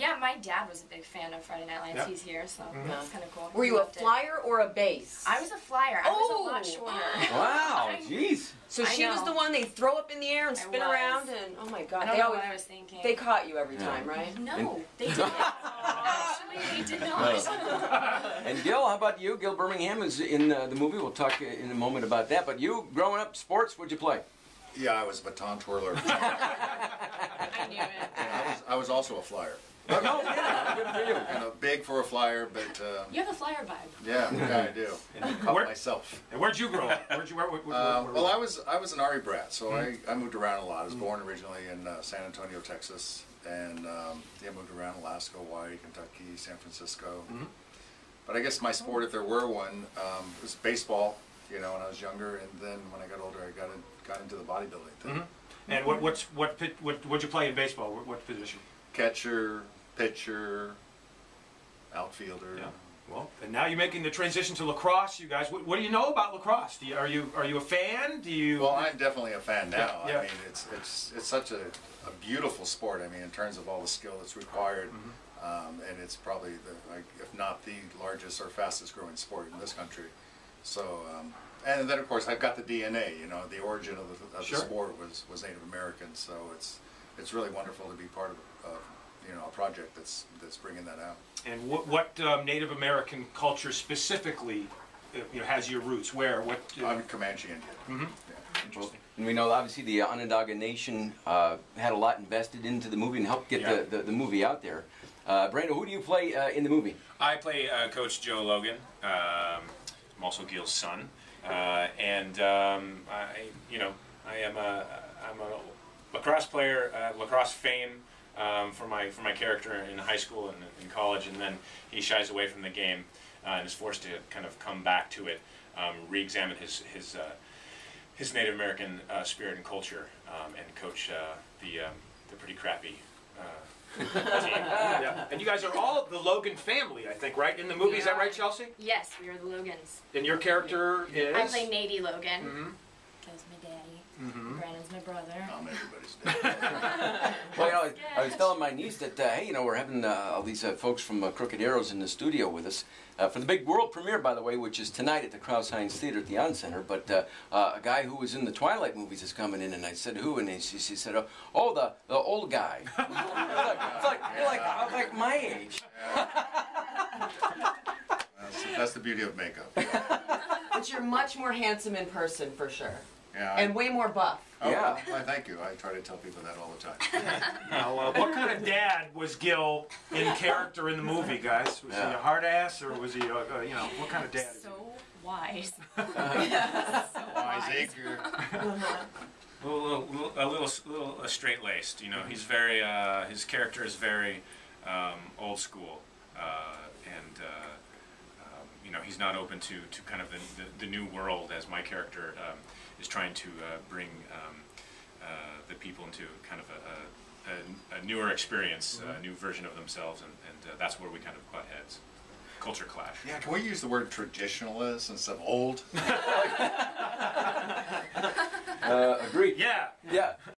Yeah, my dad was a big fan of Friday Night Lights. Yep. He's here, so that's kind of cool. Were you a flyer or a base? I was a flyer. I was a lot shorter. Wow, jeez. So she was the one they throw up in the air and spin around, and oh my god, I don't know what I was thinking. They caught you every time, right? No, they didn't. Actually, they did not. And Gil, how about you? Gil Birmingham is in the movie. We'll talk in a moment about that. But you, growing up, sports, what'd you play? Yeah, I was a baton twirler. I knew it. And I was also a flyer. Oh, yeah, good for you. Big for a flyer, but You have a flyer vibe. yeah, I do. Where- Myself. And where'd you grow up? Where'd you? Where Well, I was an Ari brat, so I moved around a lot. I was born originally in San Antonio, Texas, and moved around Alaska, Hawaii, Kentucky, San Francisco. But I guess my sport, if there were one, was baseball. When I was younger, and then when I got older, I got into the bodybuilding thing. And what'd you play in baseball? What position? Catcher, pitcher, outfielder. Yeah. Well, and now you're making the transition to lacrosse, you guys. What do you know about lacrosse? Are you a fan? Do you? Well, I'm definitely a fan now. Yeah. I mean, it's such a beautiful sport. I mean, in terms of all the skill that's required, and it's probably if not the largest or fastest growing sport in this country. So, and then of course I've got the DNA. The origin of the sport was Native American. So it's really wonderful to be part of a project that's bringing that out. And what Native American culture specifically has your roots? Where? What? I'm Comanche Indian. Yeah. Interesting. And we know obviously the Onondaga Nation had a lot invested into the movie and helped get the movie out there. Brandon, who do you play in the movie? I play Coach Joe Logan. I'm also Gil's son, and I'm a lacrosse player, lacrosse fame for my character in high school and in college, and then he shies away from the game and is forced to kind of come back to it, re-examine his Native American spirit and culture, and coach the pretty crappy team. Yeah. And you guys are all the Logan family, I think, right? In the movie, is that right, Chelsea? Yes, we are the Logans. And your character is? I play Nady Logan. Gil's my daddy. Brandon's my brother. I'm everybody's dad. Well, I was telling my niece that, hey, we're having all these folks from Crooked Arrows in the studio with us for the big world premiere, by the way, which is tonight at the Krause-Heinz Theater at the On Center. But a guy who was in the Twilight movies is coming in, and I said, who? And she said, oh, the old guy. You're like my age. That's the beauty of makeup. But you're much more handsome in person, for sure. Yeah. And way more buff. Oh, Yeah. well, thank you. I try to tell people that all the time. Now, what kind of dad was Gil in character in the movie, guys? Was he a hard ass, or was he, what kind of dad? So wise. Wise acre. A little straight laced. He's very his character is very old school, and he's not open to kind of the new world as my character is trying to bring the people into kind of a newer experience, a new version of themselves, and that's where we kind of butt heads. Culture clash. Yeah, can we use the word traditionalist instead of old? Agreed. Yeah. Yeah.